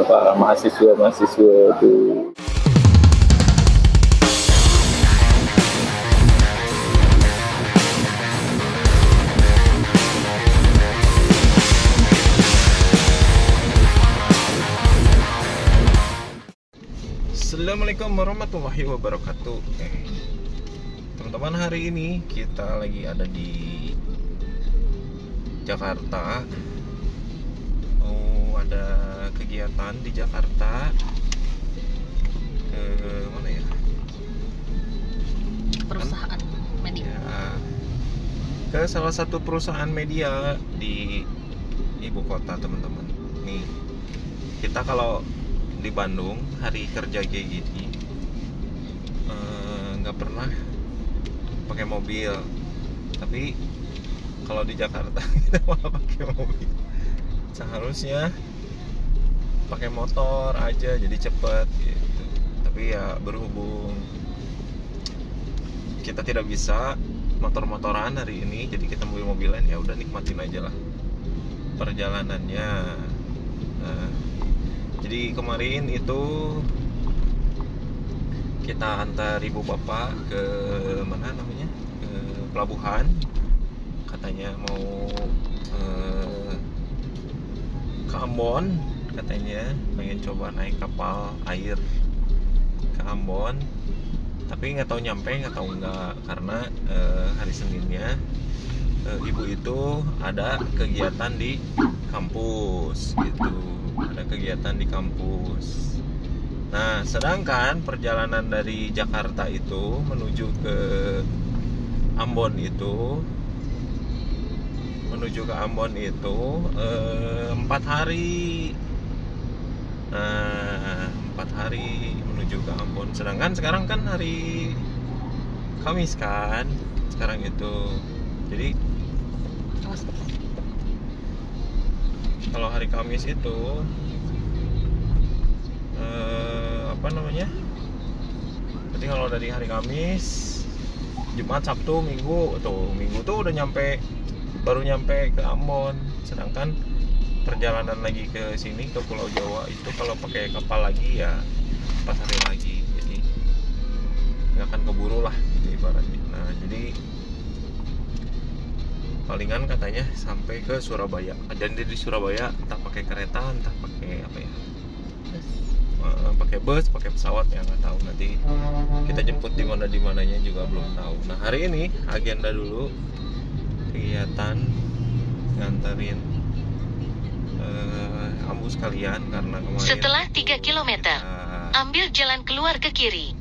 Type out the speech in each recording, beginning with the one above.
para mahasiswa tuh. Assalamualaikum warahmatullahi wabarakatuh. Teman-teman, hari ini kita lagi ada di Jakarta. Mau ada kegiatan di Jakarta. Ke mana ya? Perusahaan media. Ya, ke salah satu perusahaan media di ibu kota, teman-teman. Nih, kita kalau di Bandung hari kerja kayak gini nggak pernah pakai mobil, tapi kalau di Jakarta kita malah pakai mobil. Seharusnya pakai motor aja jadi cepet gitu, tapi ya berhubung kita tidak bisa motor-motoran hari ini, jadi kita mobil-mobilan. Ya udah, nikmatin aja lah perjalanannya. Jadi kemarin itu kita antar ibu bapak ke mana namanya, ke pelabuhan. Katanya mau ke Ambon, katanya pengen coba naik kapal air ke Ambon. Tapi nggak tahu nyampe, nggak tahu nggak, karena hari Seninnya ibu itu ada kegiatan di kampus gitu. Ada kegiatan di kampus. Nah, sedangkan perjalanan dari Jakarta itu menuju ke Ambon itu 4 hari. Nah, 4 hari menuju ke Ambon. Sedangkan sekarang kan hari Kamis kan sekarang itu. Jadi kalau hari Kamis itu berarti kalau dari hari Kamis, Jumat, Sabtu, Minggu tuh udah baru nyampe ke Ambon. Sedangkan perjalanan lagi ke sini, ke Pulau Jawa itu kalau pakai kapal lagi ya 4 hari lagi. Jadi nggak akan keburu lah gitu ibaratnya. Nah, jadi palingan katanya sampai ke Surabaya. Dan di Surabaya entah pakai kereta, entah pakai apa ya, pakai bus, pakai pesawat, ya nggak tahu. Nanti kita jemput di mananya juga belum tahu. Nah, hari ini agenda dulu kegiatan nganterin ambu sekalian, karena kemarin Setelah 3 km, ambil jalan keluar ke kiri.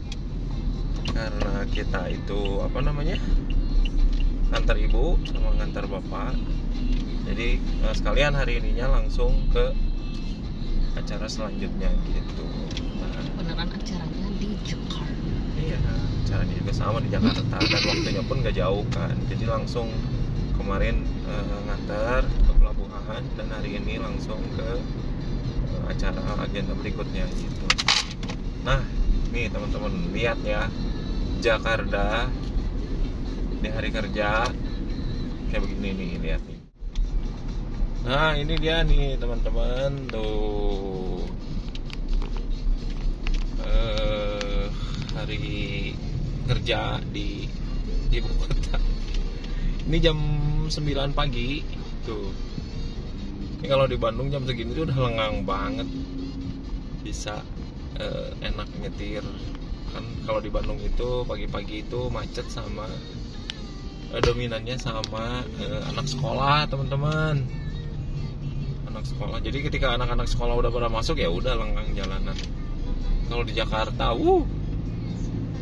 Karena kita itu ngantar ibu sama ngantar bapak, jadi sekalian hari ininya langsung ke acara selanjutnya gitu. Nah, Beneran acaranya di Jakarta. iya, acaranya juga sama di Jakarta dan waktunya pun gak jauh kan. Jadi langsung kemarin ngantar ke pelabuhan, dan hari ini langsung ke acara agenda berikutnya gitu. Nah, nih teman-teman, lihat ya, Jakarta di hari kerja kayak begini nih, lihat nih. Nah, ini dia nih teman-teman tuh, hari kerja di ibu kota. Ini jam 9 pagi tuh. Ini kalau di Bandung jam segini tuh udah lengang banget, bisa enak nyetir kan. Kalau di Bandung itu pagi-pagi itu macet, sama dominannya sama anak sekolah, teman-teman. Anak sekolah. Jadi ketika anak-anak sekolah udah pada masuk, ya udah lengang jalanan. Kalau di Jakarta,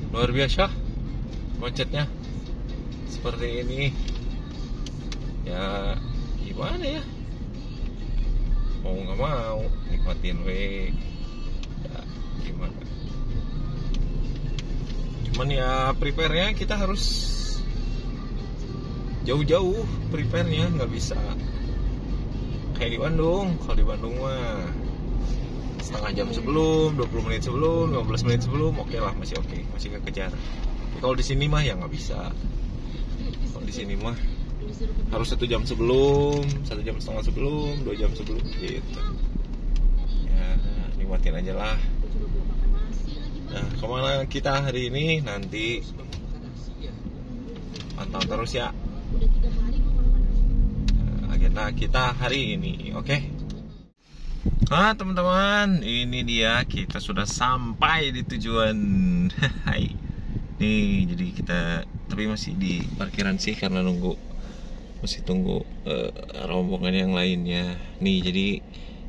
luar biasa macetnya seperti ini. Ya gimana ya? Mau nggak mau nikmatin ya gimana? Cuman ya prepare-nya kita harus jauh-jauh, prepare-nya nggak bisa kayak di Bandung. Kalau di Bandung mah setengah jam sebelum, 20 menit sebelum, 15 menit sebelum, oke lah, masih oke, masih kekejar. Tapi kalau di sini mah ya nggak bisa. Kalau di sini mah harus 1 jam sebelum, 1 jam setengah sebelum, 2 jam sebelum gitu. Ya nikmatin aja lah. Nah, kemana kita hari ini nanti pantau terus ya agenda kita hari ini, oke? Nah teman-teman, ini dia kita sudah sampai di tujuan. Hai. Nih, jadi kita tapi masih di parkiran sih karena masih tunggu rombongan yang lainnya. Nih, jadi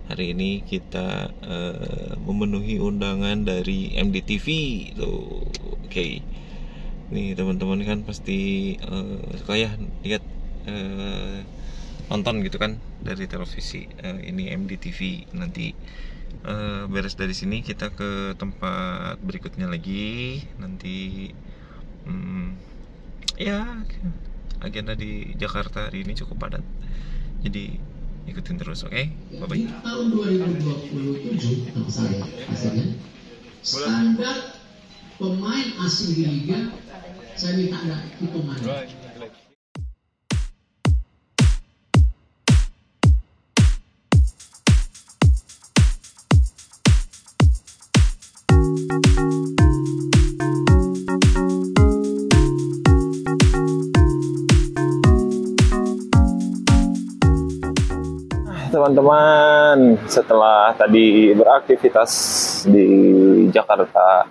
hari ini kita memenuhi undangan dari MDTV tuh. Oke. Nih teman-teman kan pasti suka ya lihat nonton gitu kan dari televisi. Ini MDTV. Nanti beres dari sini kita ke tempat berikutnya lagi. Nanti ya agenda di Jakarta hari ini cukup padat, jadi ikutin terus, oke? Bye bye. Tahun 2027 nama saya hasilnya standar pemain asing di liga saya minta ada hitungan. Teman-teman, setelah tadi beraktivitas di Jakarta,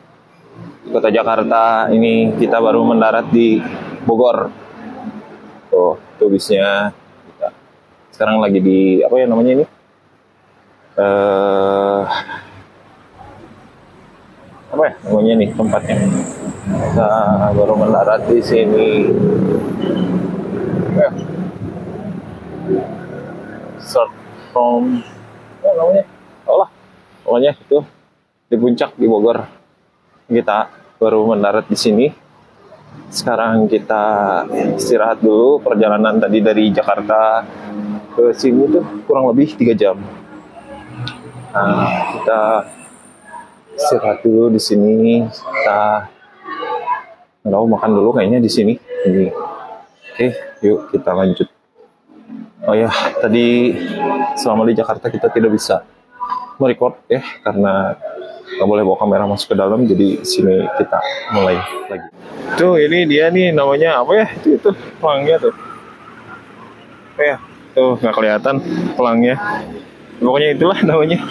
kota Jakarta, ini kita baru mendarat di Bogor. Tuh bisnya. Sekarang lagi di apa ya namanya ini? Apa ya namanya nih tempatnya? Kita baru mendarat di sini. Short from namanya, pokoknya itu di puncak di Bogor. Kita baru mendarat di sini. Sekarang kita istirahat dulu. Perjalanan tadi dari Jakarta ke sini tuh kurang lebih 3 jam. Nah, kita istirahat dulu di sini. Kita makan dulu kayaknya di sini. Oke, yuk kita lanjut. Oh ya, tadi selama di Jakarta kita tidak bisa merecord ya karena nggak boleh bawa kamera masuk ke dalam, jadi sini kita mulai lagi. Tuh ini dia nih namanya apa ya? Itu pelangnya tuh. Oh ya, tuh nggak kelihatan pelangnya. Pokoknya itulah namanya.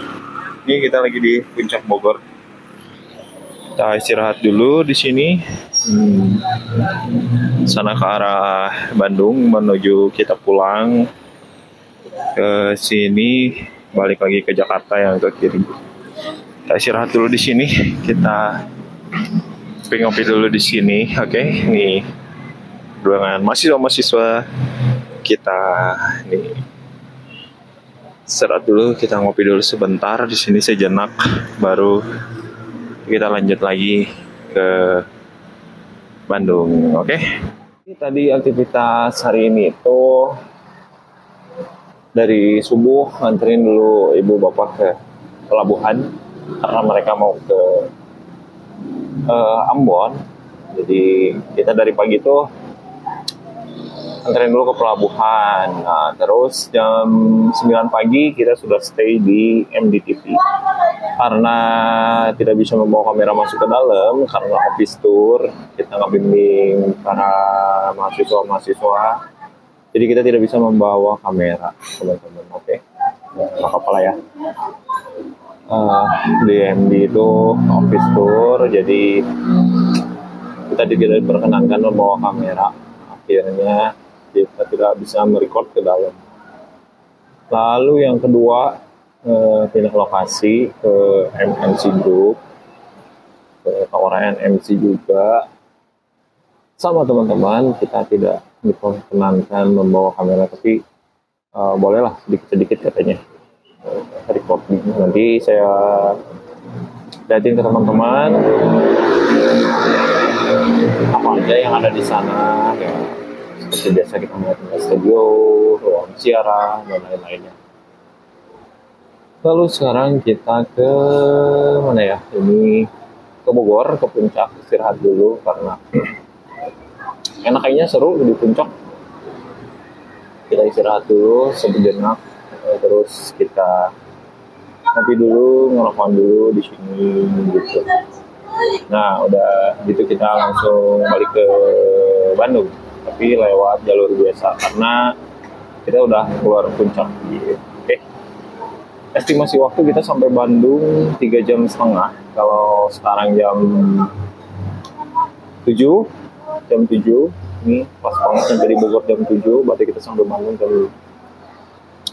Ini kita lagi di puncak Bogor. Kita istirahat dulu di sini. Sana ke arah Bandung menuju kita pulang ke sini, balik lagi ke Jakarta yang ke kiri. Kita istirahat dulu di sini, kita ngopi dulu di sini, oke? Nih ruangan mahasiswa kita nih. Istirahat dulu, kita ngopi dulu sebentar di sini sejenak, baru kita lanjut lagi ke Bandung, oke? Tadi aktivitas hari ini itu dari subuh nganterin dulu ibu bapak ke pelabuhan karena mereka mau ke Ambon. Jadi kita dari pagi tuh nganterin dulu ke pelabuhan. Nah, terus jam 9 pagi kita sudah stay di MDTV. Karena tidak bisa membawa kamera masuk ke dalam karena office tour, kita ngebimbing para mahasiswa. Jadi kita tidak bisa membawa kamera, teman-teman. Oke, nggak apa-apa lah ya. DMD itu office tour, jadi kita tidak diperkenankan membawa kamera. Akhirnya kita tidak bisa merecord ke dalam. Lalu yang kedua, pindah lokasi ke MNC Group, ke kawasan MC juga. Sama teman-teman, kita tidak diperkenankan membawa kamera, tapi bolehlah sedikit-sedikit katanya recording. Nanti saya liatin ke teman-teman apa aja yang ada di sana, ya, seperti biasa kita melihat studio, ruang siaran, dan lain-lainnya. Lalu sekarang kita ke mana ya? Ini ke Bogor, ke puncak, istirahat dulu karena enak kayaknya, seru di puncak. Kita istirahat dulu sejenak, terus kita ngopi dulu, ngerokok dulu di sini gitu. Nah, udah gitu kita langsung balik ke Bandung, tapi lewat jalur biasa karena kita udah keluar puncak gitu. Estimasi waktu kita sampai Bandung 3,5 jam. Kalau sekarang jam 7, ini pas banget sampai di Bogor jam 7, berarti kita sampai Bandung jam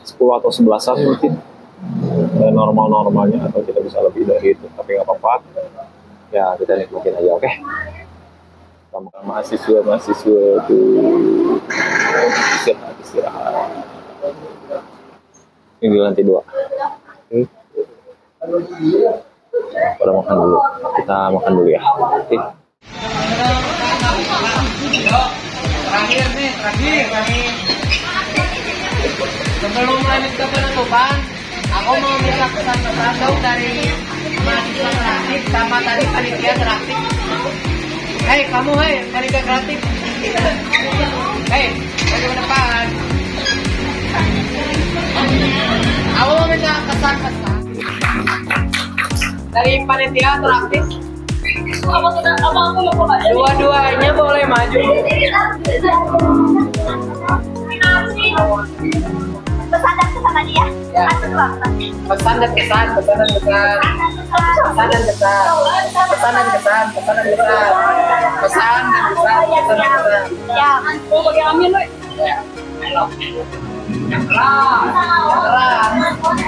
10 atau 11-an mungkin. Normal-normalnya, atau kita bisa lebih dari itu, tapi nggak apa-apa. Ya, kita nikmatin aja, oke? Sama mahasiswa tuh istirahat. Ini di lantai 2. Pada makan dulu. Kita makan dulu ya. Oke. Terakhir. Sebelum lanjut ke penutupan, aku mau minta pesan-pesan dong dari mahasiswa kreatif sama tadi panitia kreatif. Hei kamu, panitia kreatif. Hei, maju ke depan. Aku mau minta pesan-pesan dari panitia kreatif. Dua-duanya boleh maju. Pesan dan pesan aja ya. Pesan dan kesan. Ya, mau pakai amin loh. Yang keras.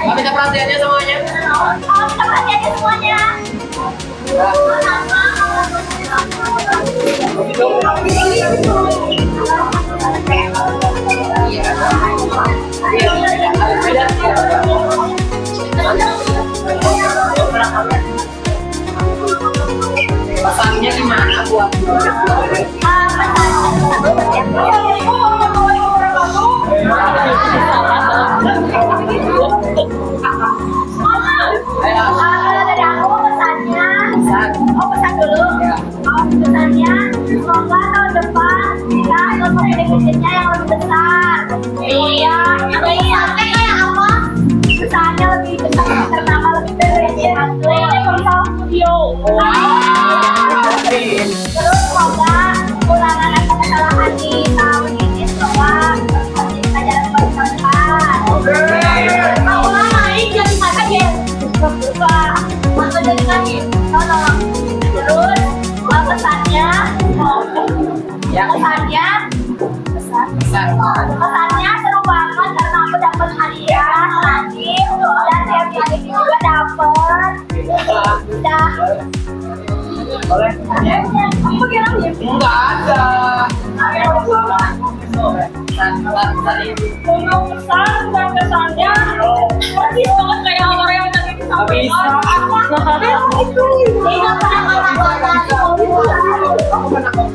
Minta perhatiannya semuanya. Minta perhatiannya semuanya. Pesannya gimana buat pesannya semoga tahun depan kita ikut kompetisinya yang lebih besar. Iya, kayak apa? Pesannya lebih besar, ternama lebih berprestasi. Studio. Terus semoga kurangan atas kesalahan di tahun ini semoga kita jalan bermanfaat. Mau main jadi makan ya? Masuk jadi lagi. Tolong. Terus pesannya seru banget karena aku dapat hadiah lagi dan yang ini juga dapat. boleh? Aku kira Enggak ada. mau pesan dan kesannya persis banget kayak orang yang tadi disampaikan.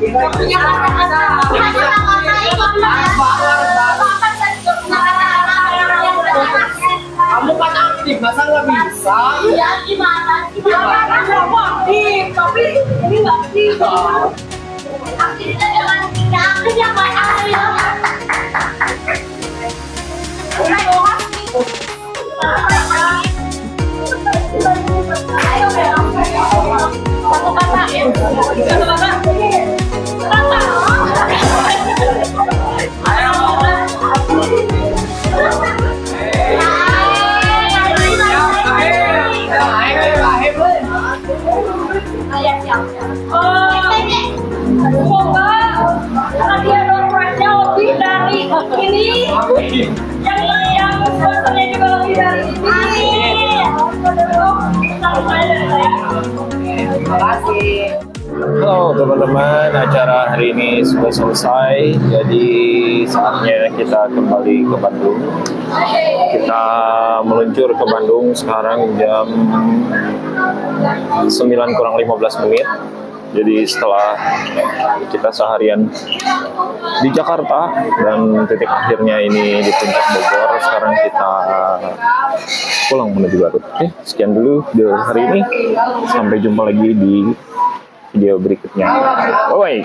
Itu nggak pernah kamu kan aktif, masa nggak bisa? Iya, gimana? Aku aktif, tapi ini nggak aktif. Aktifnya jangan aktif yang main ayo. Satu kata. Semoga hadiah dompetnya lebih dari ini, yang sponsornya juga lebih dari ini. Terima kasih. Halo teman-teman, acara hari ini sudah selesai, jadi saatnya kita kembali ke Bandung. Kita meluncur ke Bandung sekarang jam 9:15. Jadi setelah kita seharian di Jakarta dan titik akhirnya ini di Puncak Bogor, sekarang kita pulang menuju Garut. Oke, sekian dulu video hari ini. Sampai jumpa lagi di video berikutnya. Bye-bye.